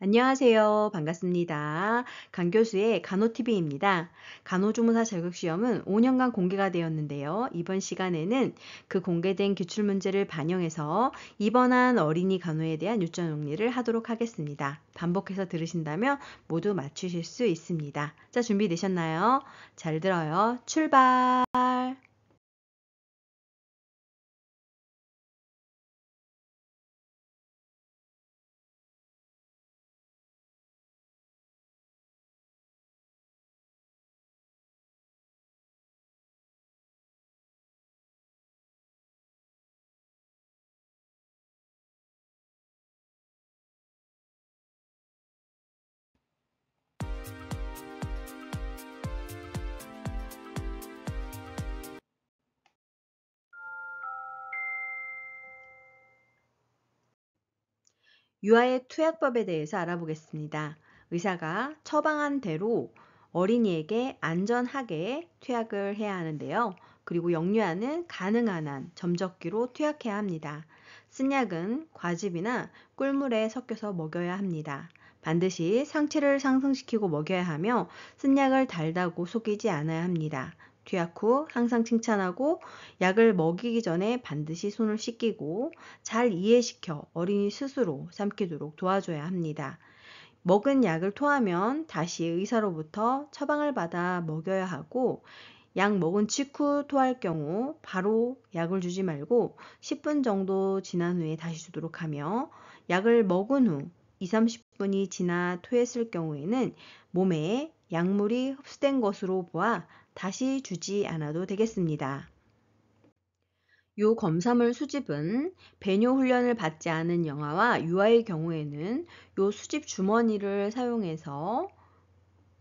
안녕하세요. 반갑습니다. 강 교수의 간호TV입니다. 간호조무사 자격시험은 5년간 공개가 되었는데요. 이번 시간에는 그 공개된 기출문제를 반영해서 입원한 어린이 간호에 대한 유전 정리를 하도록 하겠습니다. 반복해서 들으신다면 모두 맞추실 수 있습니다. 자, 준비되셨나요? 잘 들어요. 출발! 유아의 투약법에 대해서 알아보겠습니다. 의사가 처방한 대로 어린이에게 안전하게 투약을 해야 하는데요. 그리고 영유아는 가능한 한 점적기로 투약해야 합니다. 쓴 약은 과즙이나 꿀물에 섞여서 먹여야 합니다. 반드시 상체를 상승시키고 먹여야 하며 쓴 약을 달다고 속이지 않아야 합니다. 투약 후 항상 칭찬하고 약을 먹이기 전에 반드시 손을 씻기고 잘 이해시켜 어린이 스스로 삼키도록 도와줘야 합니다. 먹은 약을 토하면 다시 의사로부터 처방을 받아 먹여야 하고 약 먹은 직후 토할 경우 바로 약을 주지 말고 10분 정도 지난 후에 다시 주도록 하며 약을 먹은 후 2, 30분이 지나 토했을 경우에는 몸에 약물이 흡수된 것으로 보아 다시 주지 않아도 되겠습니다. 요 검사물 수집은 배뇨 훈련을 받지 않은 영아와 유아의 경우에는 요 수집 주머니를 사용해서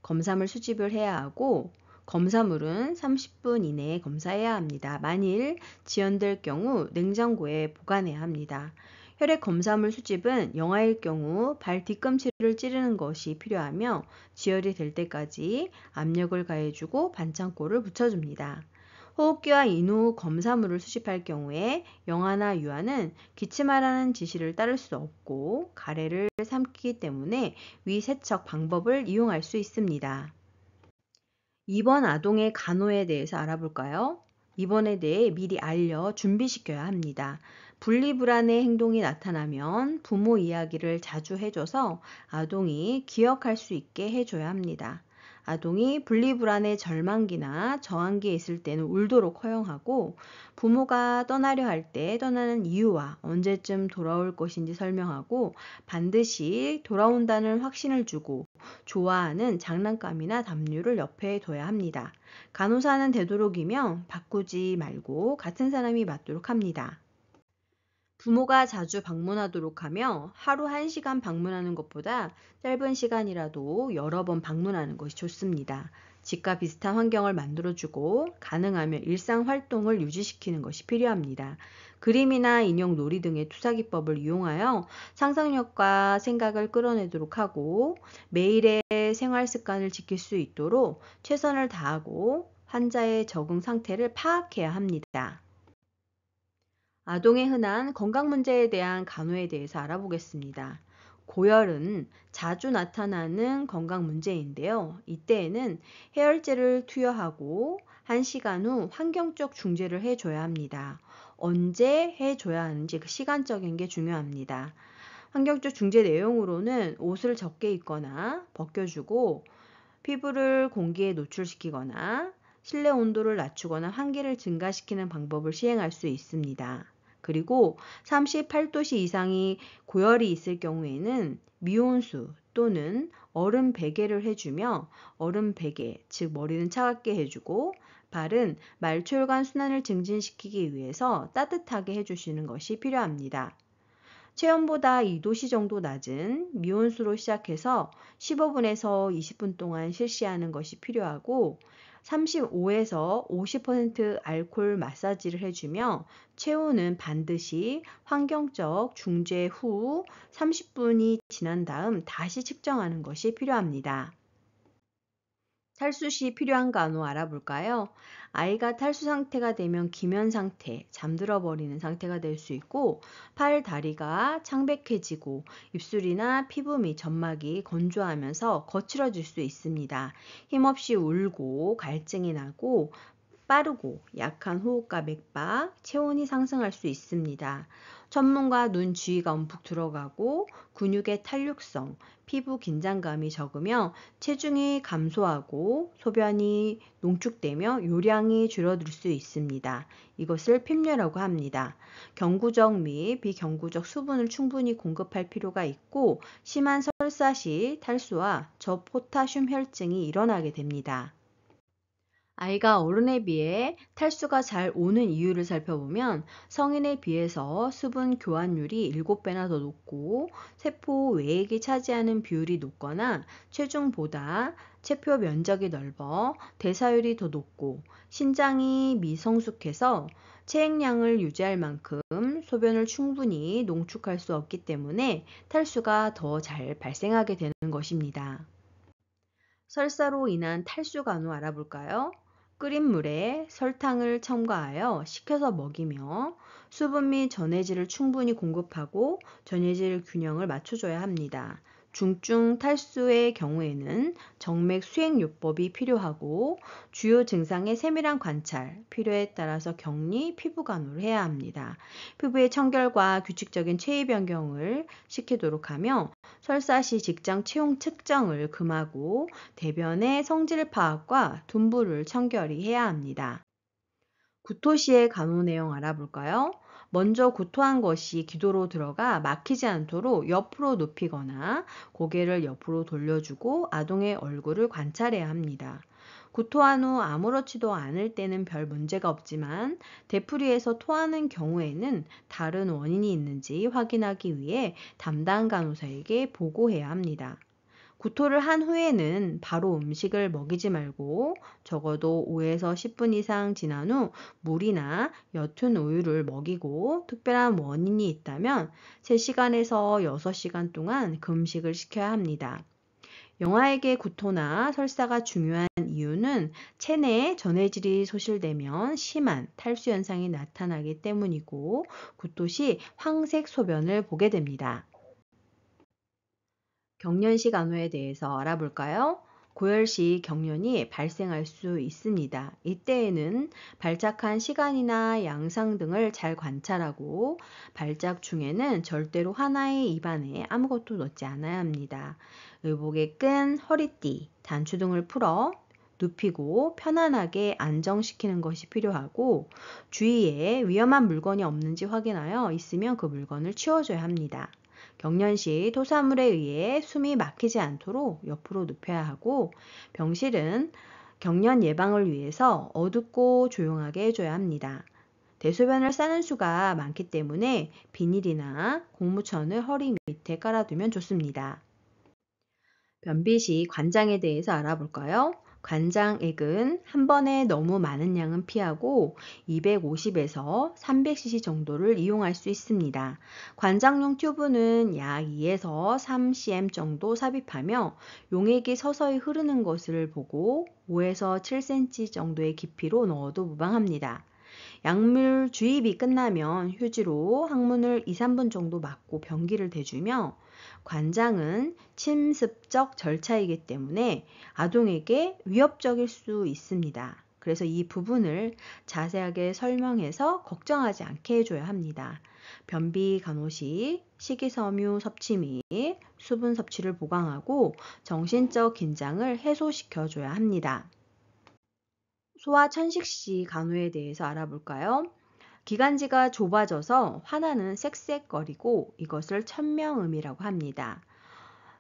검사물 수집을 해야 하고 검사물은 30분 이내에 검사해야 합니다. 만일 지연될 경우 냉장고에 보관해야 합니다. 혈액 검사물 수집은 영아일 경우 발 뒤꿈치를 찌르는 것이 필요하며 지혈이 될 때까지 압력을 가해주고 반창고를 붙여줍니다. 호흡기와 인후 검사물을 수집할 경우에 영아나 유아는 기침하라는 지시를 따를 수 없고 가래를 삼키기 때문에 위 세척 방법을 이용할 수 있습니다. 입원 아동의 간호에 대해서 알아볼까요? 입원에 대해 미리 알려 준비시켜야 합니다. 분리불안의 행동이 나타나면 부모 이야기를 자주 해줘서 아동이 기억할 수 있게 해줘야 합니다. 아동이 분리불안의 절망기나 저항기에 있을 때는 울도록 허용하고 부모가 떠나려 할 때 떠나는 이유와 언제쯤 돌아올 것인지 설명하고 반드시 돌아온다는 확신을 주고 좋아하는 장난감이나 담요를 옆에 둬야 합니다. 간호사는 되도록이면 바꾸지 말고 같은 사람이 맡도록 합니다. 부모가 자주 방문하도록 하며 하루 1시간 방문하는 것보다 짧은 시간이라도 여러 번 방문하는 것이 좋습니다. 집과 비슷한 환경을 만들어주고 가능하면 일상 활동을 유지시키는 것이 필요합니다. 그림이나 인형 놀이 등의 투사기법을 이용하여 상상력과 생각을 끌어내도록 하고 매일의 생활 습관을 지킬 수 있도록 최선을 다하고 환자의 적응 상태를 파악해야 합니다. 아동의 흔한 건강 문제에 대한 간호에 대해서 알아보겠습니다. 고열은 자주 나타나는 건강 문제인데요. 이때에는 해열제를 투여하고 1시간 후 환경적 중재를 해줘야 합니다. 언제 해줘야 하는지 그 시간적인 게 중요합니다. 환경적 중재 내용으로는 옷을 적게 입거나 벗겨주고 피부를 공기에 노출시키거나 실내 온도를 낮추거나 환기를 증가시키는 방법을 시행할 수 있습니다. 그리고 38도씨 이상이 고열이 있을 경우에는 미온수 또는 얼음 베개를 해주며 얼음 베개, 즉 머리는 차갑게 해주고 발은 말초혈관 순환을 증진시키기 위해서 따뜻하게 해주시는 것이 필요합니다. 체온보다 2도씨 정도 낮은 미온수로 시작해서 15분에서 20분 동안 실시하는 것이 필요하고 35에서 50% 알코올 마사지를 해주며 체온은 반드시 환경적 중재 후 30분이 지난 다음 다시 측정하는 것이 필요합니다. 탈수 시 필요한 간호 알아볼까요? 아이가 탈수 상태가 되면 기면 상태, 잠들어 버리는 상태가 될 수 있고, 팔, 다리가 창백해지고, 입술이나 피부 및 점막이 건조하면서 거칠어질 수 있습니다. 힘없이 울고, 갈증이 나고, 빠르고 약한 호흡과 맥박, 체온이 상승할 수 있습니다. 천문과 눈 주위가 움푹 들어가고 근육의 탄력성, 피부 긴장감이 적으며 체중이 감소하고 소변이 농축되며 요량이 줄어들 수 있습니다. 이것을 핍류라고 합니다. 경구적 및 비경구적 수분을 충분히 공급할 필요가 있고 심한 설사 시 탈수와 저포타슘 혈증이 일어나게 됩니다. 아이가 어른에 비해 탈수가 잘 오는 이유를 살펴보면 성인에 비해서 수분 교환율이 7배나 더 높고 세포 외액이 차지하는 비율이 높거나 체중보다 체표 면적이 넓어 대사율이 더 높고 신장이 미성숙해서 체액량을 유지할 만큼 소변을 충분히 농축할 수 없기 때문에 탈수가 더 잘 발생하게 되는 것입니다. 설사로 인한 탈수 간호 알아볼까요? 끓인 물에 설탕을 첨가하여 식혀서 먹이며 수분 및 전해질을 충분히 공급하고 전해질 균형을 맞춰줘야 합니다. 중증 탈수의 경우에는 정맥 수행요법이 필요하고 주요 증상의 세밀한 관찰, 필요에 따라서 격리, 피부 간호를 해야 합니다. 피부의 청결과 규칙적인 체위 변경을 시키도록 하며 설사 시 직장 체온 측정을 금하고 대변의 성질 파악과 둔부를 청결히 해야 합니다. 구토 시의 간호 내용 알아볼까요? 먼저 구토한 것이 기도로 들어가 막히지 않도록 옆으로 눕히거나 고개를 옆으로 돌려주고 아동의 얼굴을 관찰해야 합니다. 구토한 후 아무렇지도 않을 때는 별 문제가 없지만 되풀이해서 토하는 경우에는 다른 원인이 있는지 확인하기 위해 담당 간호사에게 보고해야 합니다. 구토를 한 후에는 바로 음식을 먹이지 말고 적어도 5에서 10분 이상 지난 후 물이나 옅은 우유를 먹이고 특별한 원인이 있다면 3시간에서 6시간 동안 금식을 시켜야 합니다. 영아에게 구토나 설사가 중요한 이유는 체내에 전해질이 소실되면 심한 탈수 현상이 나타나기 때문이고 구토 시 황색 소변을 보게 됩니다. 경련시 간호에 대해서 알아볼까요? 고열시 경련이 발생할 수 있습니다. 이때에는 발작한 시간이나 양상 등을 잘 관찰하고 발작 중에는 절대로 하나의 입안에 아무것도 넣지 않아야 합니다. 의복의 끈, 허리띠, 단추 등을 풀어 눕히고 편안하게 안정시키는 것이 필요하고 주위에 위험한 물건이 없는지 확인하여 있으면 그 물건을 치워줘야 합니다. 경련 시 토사물에 의해 숨이 막히지 않도록 옆으로 눕혀야 하고 병실은 경련 예방을 위해서 어둡고 조용하게 해줘야 합니다. 대소변을 싸는 수가 많기 때문에 비닐이나 고무천을 허리 밑에 깔아두면 좋습니다. 변비 시 관장에 대해서 알아볼까요? 관장액은 한 번에 너무 많은 양은 피하고 250에서 300cc 정도를 이용할 수 있습니다. 관장용 튜브는 약 2에서 3cm 정도 삽입하며 용액이 서서히 흐르는 것을 보고 5에서 7cm 정도의 깊이로 넣어도 무방합니다. 약물 주입이 끝나면 휴지로 항문을 2, 3분 정도 막고 변기를 대주며 관장은 침습적 절차이기 때문에 아동에게 위협적일 수 있습니다. 그래서 이 부분을 자세하게 설명해서 걱정하지 않게 해줘야 합니다. 변비 간호 시 식이섬유 섭취 및 수분 섭취를 보강하고 정신적 긴장을 해소시켜줘야 합니다. 소아 천식시 간호에 대해서 알아볼까요? 기관지가 좁아져서 화나는 쌕쌕거리고 이것을 천명음이라고 합니다.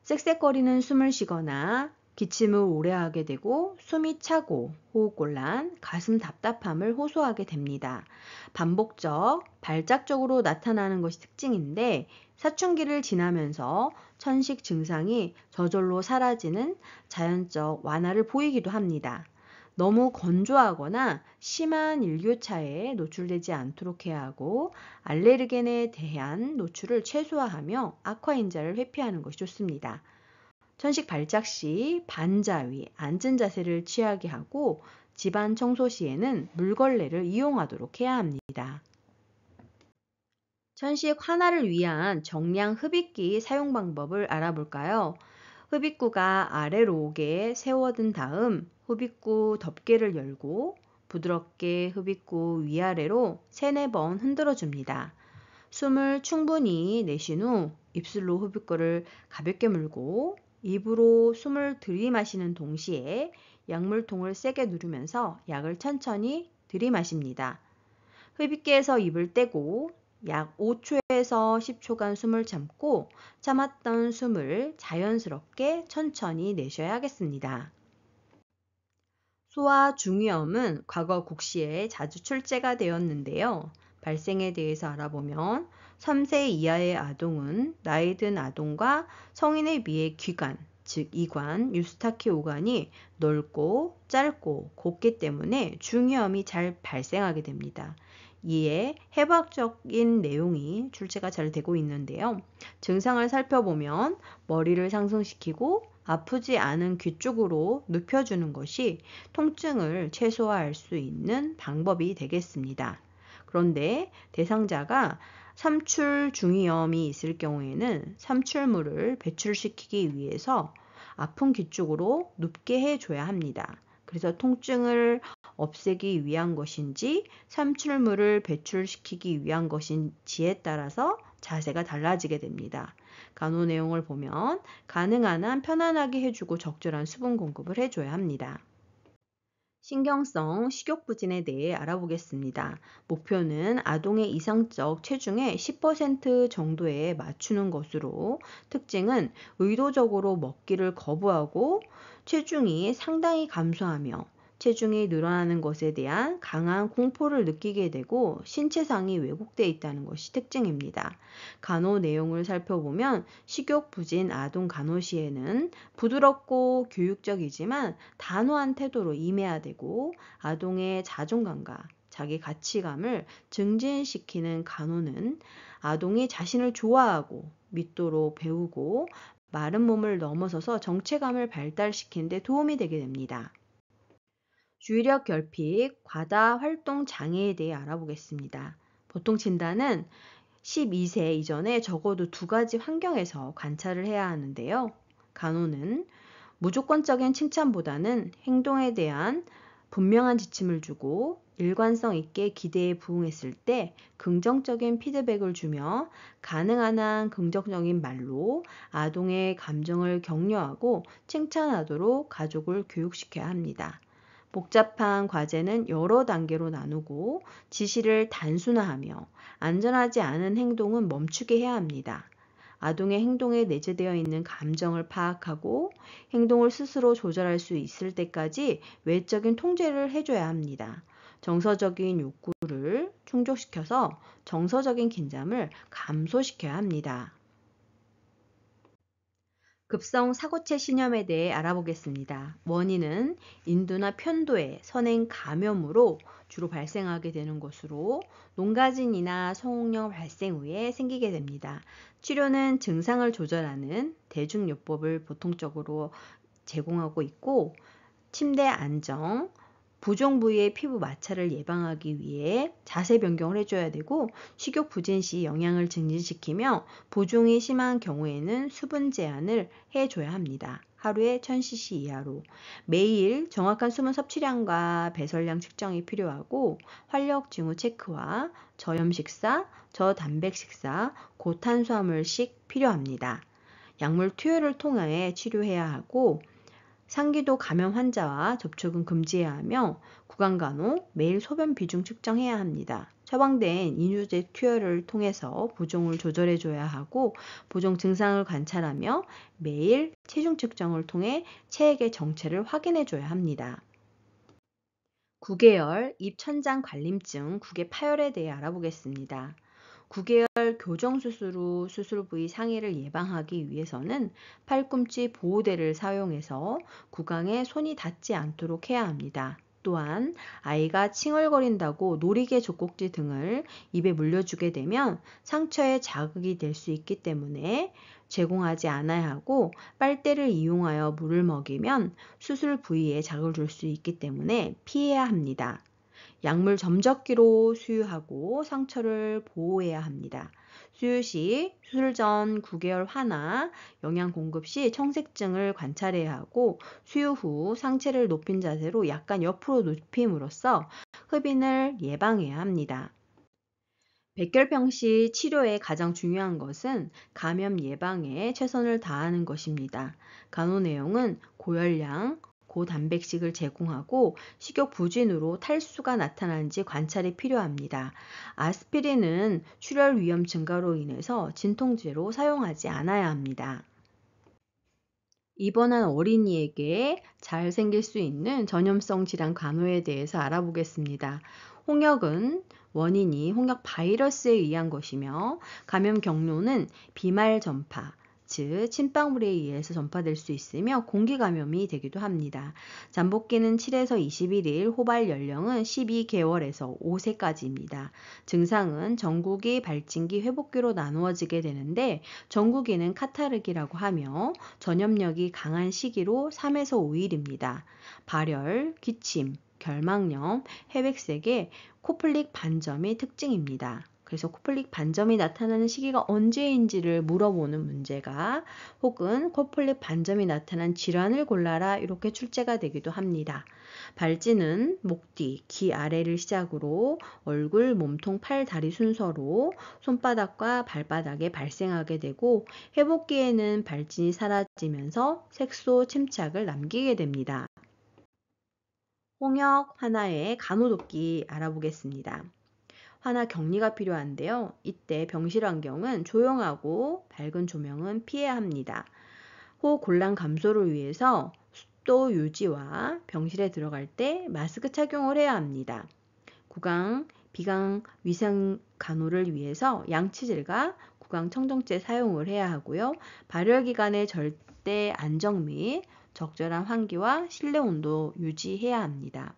쌕쌕거리는 숨을 쉬거나 기침을 오래 하게 되고 숨이 차고 호흡곤란, 가슴 답답함을 호소하게 됩니다. 반복적, 발작적으로 나타나는 것이 특징인데 사춘기를 지나면서 천식 증상이 저절로 사라지는 자연적 완화를 보이기도 합니다. 너무 건조하거나 심한 일교차에 노출되지 않도록 해야 하고 알레르겐에 대한 노출을 최소화하며 악화인자를 회피하는 것이 좋습니다. 천식 발작 시 반자위, 앉은 자세를 취하게 하고 집안 청소 시에는 물걸레를 이용하도록 해야 합니다. 천식 환아를 위한 정량 흡입기 사용 방법을 알아볼까요? 흡입구가 아래로 오게 세워둔 다음 흡입구 덮개를 열고 부드럽게 흡입구 위아래로 3, 4번 흔들어 줍니다. 숨을 충분히 내쉰 후 입술로 흡입구를 가볍게 물고 입으로 숨을 들이마시는 동시에 약물통을 세게 누르면서 약을 천천히 들이마십니다. 흡입기에서 입을 떼고 약 5초에서 10초간 숨을 참고 참았던 숨을 자연스럽게 천천히 내쉬어야 하겠습니다. 소아 중이염은 과거 국시에 자주 출제가 되었는데요. 발생에 대해서 알아보면 3세 이하의 아동은 나이 든 아동과 성인에 비해 귀관, 즉 이관, 유스타키 오관이 넓고 짧고 곱기 때문에 중이염이 잘 발생하게 됩니다. 이에 해부학적인 내용이 출제가 잘 되고 있는데요. 증상을 살펴보면 머리를 상승시키고 아프지 않은 귀 쪽으로 눕혀주는 것이 통증을 최소화할 수 있는 방법이 되겠습니다. 그런데 대상자가 삼출 중이염이 있을 경우에는 삼출물을 배출시키기 위해서 아픈 귀 쪽으로 눕게 해줘야 합니다. 그래서 통증을 없애기 위한 것인지 삼출물을 배출시키기 위한 것인지에 따라서 자세가 달라지게 됩니다. 간호 내용을 보면 가능한 한 편안하게 해주고 적절한 수분 공급을 해줘야 합니다. 신경성 식욕부진에 대해 알아보겠습니다. 목표는 아동의 이상적 체중의 10% 정도에 맞추는 것으로 특징은 의도적으로 먹기를 거부하고 체중이 상당히 감소하며 체중이 늘어나는 것에 대한 강한 공포를 느끼게 되고 신체상이 왜곡되어 있다는 것이 특징입니다. 간호 내용을 살펴보면 식욕부진 아동 간호 시에는 부드럽고 교육적이지만 단호한 태도로 임해야 되고 아동의 자존감과 자기 가치감을 증진시키는 간호는 아동이 자신을 좋아하고 믿도록 배우고 마른 몸을 넘어서서 정체감을 발달시키는 데 도움이 되게 됩니다. 주의력 결핍, 과다 활동 장애에 대해 알아보겠습니다. 보통 진단은 12세 이전에 적어도 2가지 환경에서 관찰을 해야 하는데요. 간호는 무조건적인 칭찬보다는 행동에 대한 분명한 지침을 주고 일관성 있게 기대에 부응했을 때 긍정적인 피드백을 주며 가능한 한 긍정적인 말로 아동의 감정을 격려하고 칭찬하도록 가족을 교육시켜야 합니다. 복잡한 과제는 여러 단계로 나누고 지시를 단순화하며 안전하지 않은 행동은 멈추게 해야 합니다. 아동의 행동에 내재되어 있는 감정을 파악하고 행동을 스스로 조절할 수 있을 때까지 외적인 통제를 해줘야 합니다. 정서적인 욕구를 충족시켜서 정서적인 긴장을 감소시켜야 합니다. 급성 사고체 신염에 대해 알아보겠습니다. 원인은 인두나 편도의 선행 감염으로 주로 발생하게 되는 것으로 농가진이나 성홍열 발생 후에 생기게 됩니다. 치료는 증상을 조절하는 대중요법을 보통적으로 제공하고 있고 침대 안정, 부종 부위의 피부 마찰을 예방하기 위해 자세 변경을 해줘야 되고 식욕 부진 시 영양을 증진시키며 부종이 심한 경우에는 수분 제한을 해줘야 합니다. 하루에 1000cc 이하로 매일 정확한 수분 섭취량과 배설량 측정이 필요하고 활력 징후 체크와 저염 식사, 저단백 식사, 고탄수화물식 필요합니다. 약물 투여를 통해 치료해야 하고 상기도 감염 환자와 접촉은 금지해야 하며 구강간호, 매일 소변 비중 측정해야 합니다. 처방된 이뇨제 투여를 통해서 부종을 조절해줘야 하고 부종 증상을 관찰하며 매일 체중 측정을 통해 체액의 정체를 확인해줘야 합니다. 구개열, 입천장 관림증, 구개 파열에 대해 알아보겠습니다. 구개열 교정수술 후 수술 부위 상해를 예방하기 위해서는 팔꿈치 보호대를 사용해서 구강에 손이 닿지 않도록 해야 합니다. 또한 아이가 칭얼거린다고 놀이개 젖꼭지 등을 입에 물려주게 되면 상처에 자극이 될 수 있기 때문에 제공하지 않아야 하고, 빨대를 이용하여 물을 먹이면 수술 부위에 자극을 줄 수 있기 때문에 피해야 합니다. 약물 점적기로 수유하고 상처를 보호해야 합니다. 수유 시 수술 전 9개월 화나 영양 공급 시 청색증을 관찰해야 하고, 수유 후 상체를 높인 자세로 약간 옆으로 눕힘으로써 흡인을 예방해야 합니다. 백혈병 시 치료에 가장 중요한 것은 감염 예방에 최선을 다하는 것입니다. 간호 내용은 고열량, 고단백식을 제공하고 식욕 부진으로 탈수가 나타나는지 관찰이 필요합니다. 아스피린은 출혈 위험 증가로 인해서 진통제로 사용하지 않아야 합니다. 입원한 어린이에게 잘 생길 수 있는 전염성 질환 간호에 대해서 알아보겠습니다. 홍역은 원인이 홍역 바이러스에 의한 것이며, 감염 경로는 비말 전파, 즉 침방울에 의해서 전파될 수 있으며 공기 감염이 되기도 합니다. 잠복기는 7에서 21일, 호발 연령은 12개월에서 5세까지입니다. 증상은 전구기, 발진기, 회복기로 나누어지게 되는데, 전구기는 카타르기라고 하며 전염력이 강한 시기로 3에서 5일입니다. 발열, 기침, 결막염, 회백색의 코플릭 반점이 특징입니다. 그래서 코플릭 반점이 나타나는 시기가 언제인지를 물어보는 문제가, 혹은 코플릭 반점이 나타난 질환을 골라라, 이렇게 출제가 되기도 합니다. 발진은 목 뒤, 귀 아래를 시작으로 얼굴, 몸통, 팔, 다리 순서로 손바닥과 발바닥에 발생하게 되고, 회복기에는 발진이 사라지면서 색소 침착을 남기게 됩니다. 홍역 환아의 간호도끼 알아보겠습니다. 환아 격리가 필요한데요. 이때 병실 환경은 조용하고 밝은 조명은 피해야 합니다. 호흡 곤란 감소를 위해서 습도 유지와 병실에 들어갈 때 마스크 착용을 해야 합니다. 구강, 비강 위생 간호를 위해서 양치질과 구강 청정제 사용을 해야 하고요. 발열 기간에 절대 안정 및 적절한 환기와 실내 온도 유지해야 합니다.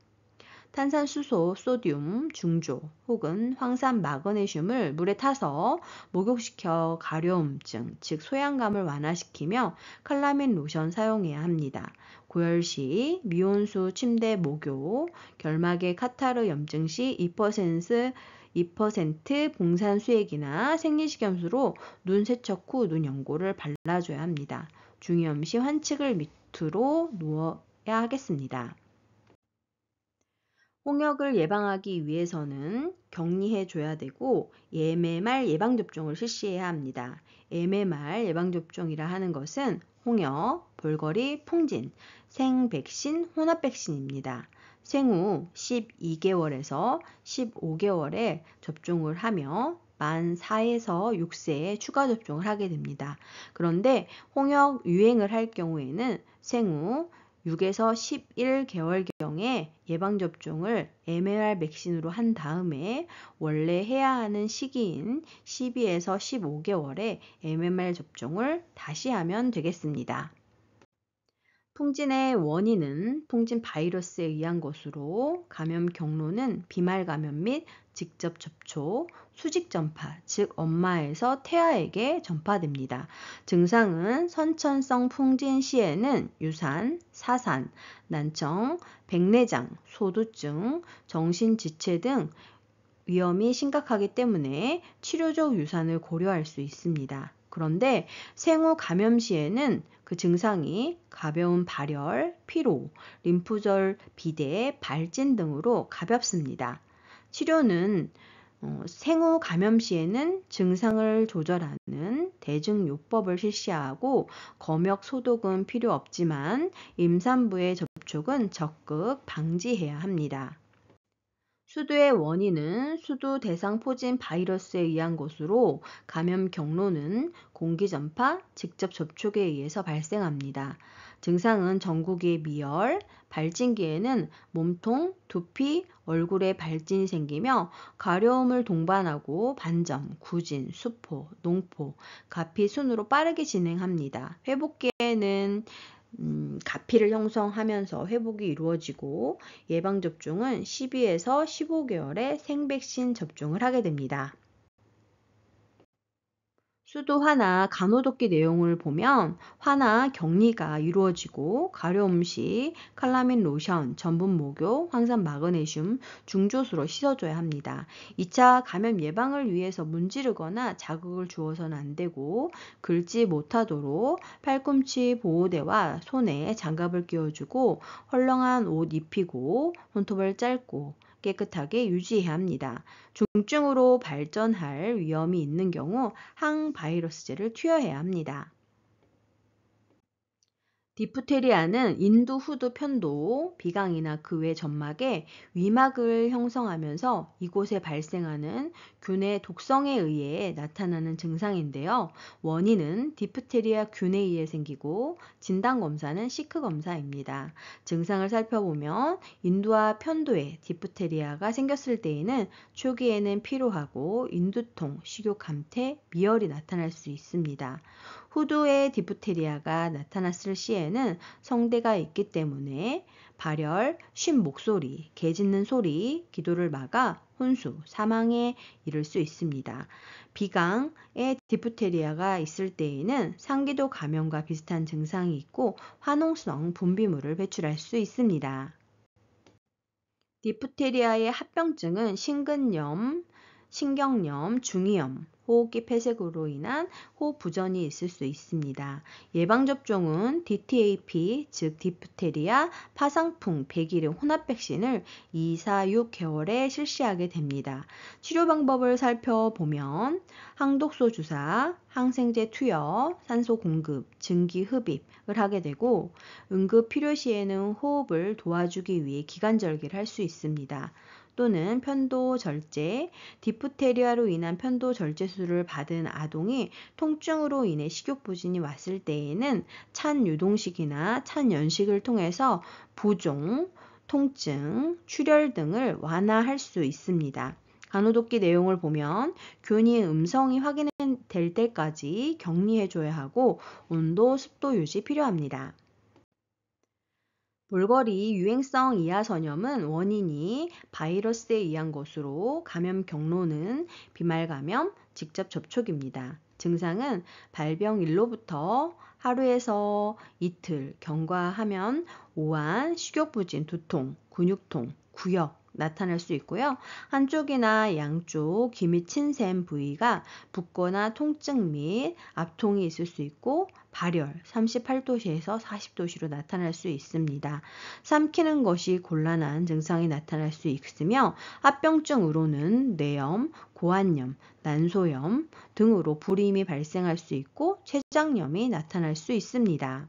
탄산수소, 소듐, 중조 혹은 황산 마그네슘을 물에 타서 목욕시켜 가려움증, 즉 소양감을 완화시키며 칼라민 로션 사용해야 합니다. 고열 시 미온수 침대 목욕, 결막의 카타르 염증 시 2% 봉산수액이나 생리식염수로 눈 세척 후 눈 연고를 발라줘야 합니다. 중이염 시 환측을 밑으로 놓아야 하겠습니다. 홍역을 예방하기 위해서는 격리해줘야 되고, MMR 예방접종을 실시해야 합니다. MMR 예방접종이라 하는 것은 홍역, 볼거리, 풍진, 생백신, 혼합백신입니다. 생후 12개월에서 15개월에 접종을 하며 만 4에서 6세에 추가 접종을 하게 됩니다. 그런데 홍역 유행을 할 경우에는 생후 6에서 11개월경에 예방접종을 MMR 백신으로 한 다음에 원래 해야 하는 시기인 12에서 15개월에 MMR 접종을 다시 하면 되겠습니다. 풍진의 원인은 풍진 바이러스에 의한 것으로, 감염 경로는 비말 감염 및 직접 접촉, 수직 전파, 즉 엄마에서 태아에게 전파됩니다. 증상은 선천성 풍진 시에는 유산, 사산, 난청, 백내장, 소두증, 정신지체 등 위험이 심각하기 때문에 치료적 유산을 고려할 수 있습니다. 그런데 생후 감염 시에는 그 증상이 가벼운 발열, 피로, 림프절 비대, 발진 등으로 가볍습니다. 치료는 생후 감염 시에는 증상을 조절하는 대증요법을 실시하고, 검역 소독은 필요 없지만 임산부의 접촉은 적극 방지해야 합니다. 수두의 원인은 수두 대상포진 바이러스에 의한 것으로, 감염 경로는 공기 전파, 직접 접촉에 의해서 발생합니다. 증상은 전구기의 미열, 발진기에는 몸통, 두피, 얼굴에 발진이 생기며 가려움을 동반하고 반점, 구진, 수포, 농포, 가피 순으로 빠르게 진행합니다. 회복기에는 가피를 형성하면서 회복이 이루어지고 예방접종은 12에서 15개월에 생백신 접종을 하게 됩니다. 수도 환아 간호독기 내용을 보면 환아 격리가 이루어지고 가려움 시 칼라민 로션, 전분 목욕, 황산 마그네슘 중조수로 씻어줘야 합니다. 2차 감염 예방을 위해서 문지르거나 자극을 주어서는 안 되고 긁지 못하도록 팔꿈치 보호대와 손에 장갑을 끼워주고 헐렁한 옷 입히고 손톱을 짧고 깨끗하게 유지해야 합니다. 중증으로 발전할 위험이 있는 경우 항바이러스제를 투여해야 합니다. 디프테리아는 인두 후두 편도, 비강이나 그 외 점막에 위막을 형성하면서 이곳에 발생하는 균의 독성에 의해 나타나는 증상인데요. 원인은 디프테리아 균에 의해 생기고 진단검사는 시크 검사입니다. 증상을 살펴보면 인두와 편도에 디프테리아가 생겼을 때에는 초기에는 피로하고 인두통, 식욕 감퇴, 미열이 나타날 수 있습니다. 후두에 디프테리아가 나타났을 시에는 성대가 있기 때문에 발열, 쉰 목소리, 개 짖는 소리, 기도를 막아 혼수, 사망에 이를 수 있습니다. 비강에 디프테리아가 있을 때에는 상기도 감염과 비슷한 증상이 있고 화농성 분비물을 배출할 수 있습니다. 디프테리아의 합병증은 심근염, 신경염, 중이염, 호흡기 폐색으로 인한 호흡 부전이 있을 수 있습니다. 예방접종은 DTAP, 즉 디프테리아, 파상풍, 백일음 혼합 백신을 2, 4, 6개월에 실시하게 됩니다. 치료 방법을 살펴보면 항독소 주사, 항생제 투여, 산소 공급, 증기 흡입을 하게 되고 응급 필요시에는 호흡을 도와주기 위해 기관절개를 할 수 있습니다. 또는 편도 절제, 디프테리아로 인한 편도 절제술을 받은 아동이 통증으로 인해 식욕부진이 왔을 때에는 찬 유동식이나 찬 연식을 통해서 부종, 통증, 출혈 등을 완화할 수 있습니다. 간호독기 내용을 보면 균이 음성이 확인될 때까지 격리해줘야 하고 온도, 습도 유지 필요합니다. 볼거리 유행성 이하선염은 원인이 바이러스에 의한 것으로 감염 경로는 비말 감염, 직접 접촉입니다. 증상은 발병일로부터 하루에서 이틀 경과하면 오한, 식욕부진, 두통, 근육통, 구역 나타날 수 있고요. 한쪽이나 양쪽 귀 및 침샘 부위가 붓거나 통증 및 압통이 있을 수 있고 발열 38도씨에서 40도씨로 나타날 수 있습니다. 삼키는 것이 곤란한 증상이 나타날 수 있으며 합병증으로는 뇌염, 고환염, 난소염 등으로 불임이 발생할 수 있고 췌장염이 나타날 수 있습니다.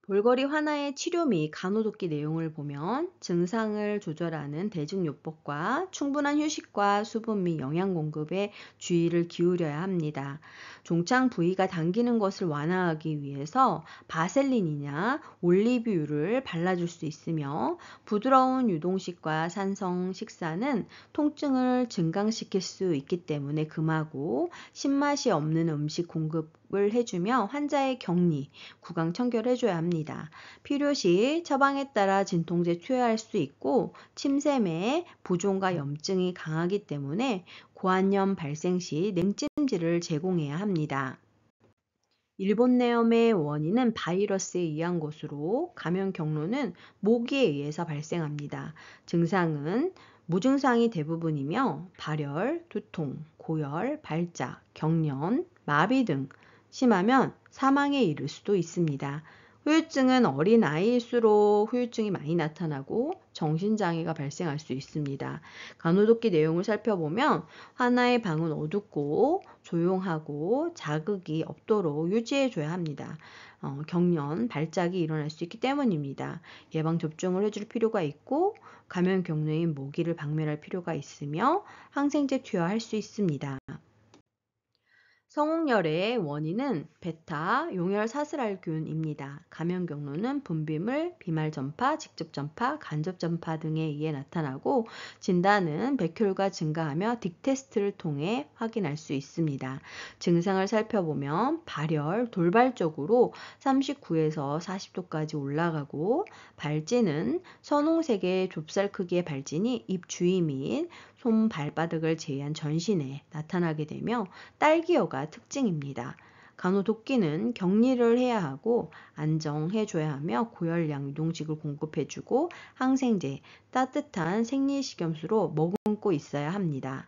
볼거리 환아의 치료 및 간호독기 내용을 보면 증상을 조절하는 대증요법과 충분한 휴식과 수분 및 영양 공급에 주의를 기울여야 합니다. 종창 부위가 당기는 것을 완화하기 위해서 바셀린이나 올리브유를 발라줄 수 있으며 부드러운 유동식과 산성 식사는 통증을 증강시킬 수 있기 때문에 금하고 신맛이 없는 음식 공급을 해주며 환자의 격리, 구강 청결해줘야 합니다. 필요시 처방에 따라 진통제 투여할 수 있고 침샘에 부종과 염증이 강하기 때문에 고환염 발생 시 냉찜질을 제공해야 합니다. 일본내염의 원인은 바이러스에 의한 것으로 감염 경로는 모기에 의해서 발생합니다. 증상은 무증상이 대부분이며 발열, 두통, 고열, 발작, 경련, 마비 등 심하면 사망에 이를 수도 있습니다. 후유증은 어린 아이일수록 후유증이 많이 나타나고 정신장애가 발생할 수 있습니다. 간호독기 내용을 살펴보면 하나의 방은 어둡고 조용하고 자극이 없도록 유지해줘야 합니다. 경련, 발작이 일어날 수 있기 때문입니다. 예방접종을 해줄 필요가 있고 감염 경로인 모기를 박멸할 필요가 있으며 항생제 투여할 수 있습니다. 성홍열의 원인은 베타 용열 사슬알균입니다. 감염 경로는 분비물, 비말 전파, 직접 전파, 간접 전파 등에 의해 나타나고 진단은 백혈구가 증가하며 딕 테스트를 통해 확인할 수 있습니다. 증상을 살펴보면 발열, 돌발적으로 39에서 40도까지 올라가고 발진은 선홍색의 좁쌀 크기의 발진이 입 주위 및 손 발바닥을 제외한 전신에 나타나게 되며 딸기여가 특징입니다. 간호독기는 격리를 해야 하고 안정해줘야 하며 고열량 유동식을 공급해주고 항생제, 따뜻한 생리식염수로 머금고 있어야 합니다.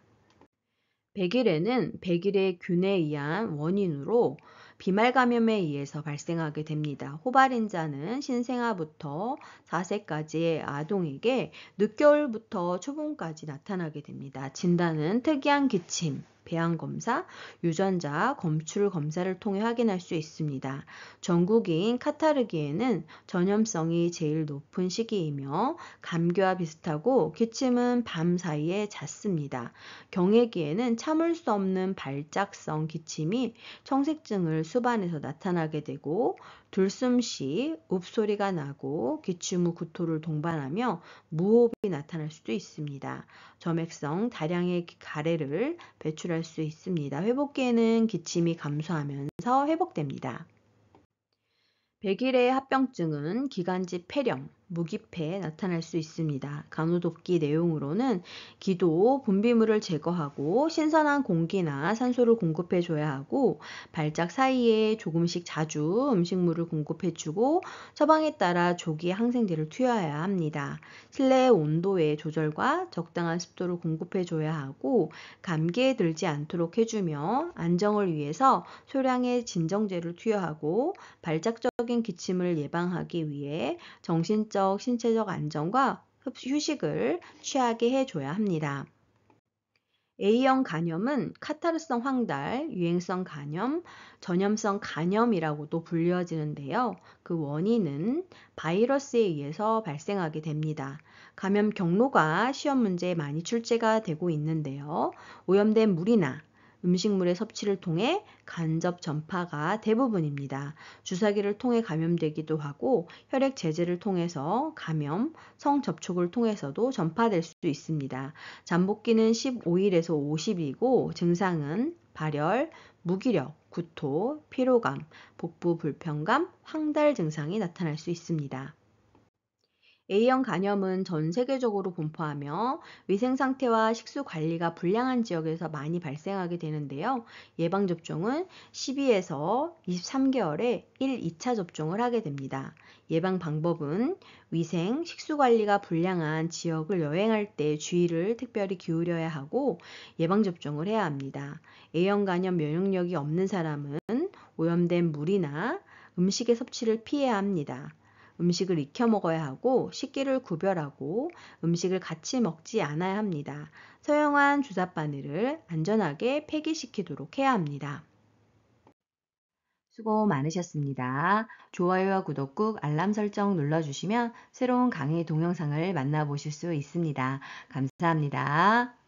백일에는 백일의 균에 의한 원인으로 비말 감염에 의해서 발생하게 됩니다. 호발인자는 신생아부터 4세까지의 아동에게 늦겨울부터 초봄까지 나타나게 됩니다. 진단은 특이한 기침, 배양검사, 유전자, 검출 검사를 통해 확인할 수 있습니다. 전국인 카타르기에는 전염성이 제일 높은 시기이며 감기와 비슷하고 기침은 밤 사이에 잦습니다. 경해기에는 참을 수 없는 발작성 기침이 청색증을 수반해서 나타나게 되고 들숨 시 읍소리가 나고 기침 후 구토를 동반하며 무호흡이 나타날 수도 있습니다. 점액성 다량의 가래를 배출할 수 있습니다. 회복기에는 기침이 감소하면서 회복됩니다. 백일의 합병증은 기관지 폐렴, 무기폐에 나타날 수 있습니다. 간호독기 내용으로는 기도, 분비물을 제거하고 신선한 공기나 산소를 공급해 줘야 하고 발작 사이에 조금씩 자주 음식물을 공급해 주고 처방에 따라 조기 항생제를 투여해야 합니다. 실내 온도의 조절과 적당한 습도를 공급해 줘야 하고 감기에 들지 않도록 해주며 안정을 위해서 소량의 진정제를 투여하고 발작적인 기침을 예방하기 위해 정신적, 신체적 안정과 휴식을 취하게 해줘야 합니다. A형 간염은 카타르성 황달, 유행성 간염, 전염성 간염이라고도 불려지는데요. 그 원인은 바이러스에 의해서 발생하게 됩니다. 감염 경로가 시험 문제에 많이 출제가 되고 있는데요. 오염된 물이나 음식물의 섭취를 통해 간접 전파가 대부분입니다. 주사기를 통해 감염되기도 하고 혈액 제제를 통해서 감염, 성접촉을 통해서도 전파될 수 있습니다. 잠복기는 15일에서 50일이고 증상은 발열, 무기력, 구토, 피로감, 복부 불편감, 황달 증상이 나타날 수 있습니다. A형 간염은 전 세계적으로 분포하며 위생 상태와 식수 관리가 불량한 지역에서 많이 발생하게 되는데요. 예방접종은 12에서 23개월에 1, 2차 접종을 하게 됩니다. 예방 방법은 위생, 식수 관리가 불량한 지역을 여행할 때 주의를 특별히 기울여야 하고 예방접종을 해야 합니다. A형 간염 면역력이 없는 사람은 오염된 물이나 음식의 섭취를 피해야 합니다. 음식을 익혀 먹어야 하고 식기를 구별하고 음식을 같이 먹지 않아야 합니다. 사용한 주사바늘을 안전하게 폐기시키도록 해야 합니다. 수고 많으셨습니다. 좋아요와 구독 꾹 알람 설정 눌러주시면 새로운 강의 동영상을 만나보실 수 있습니다. 감사합니다.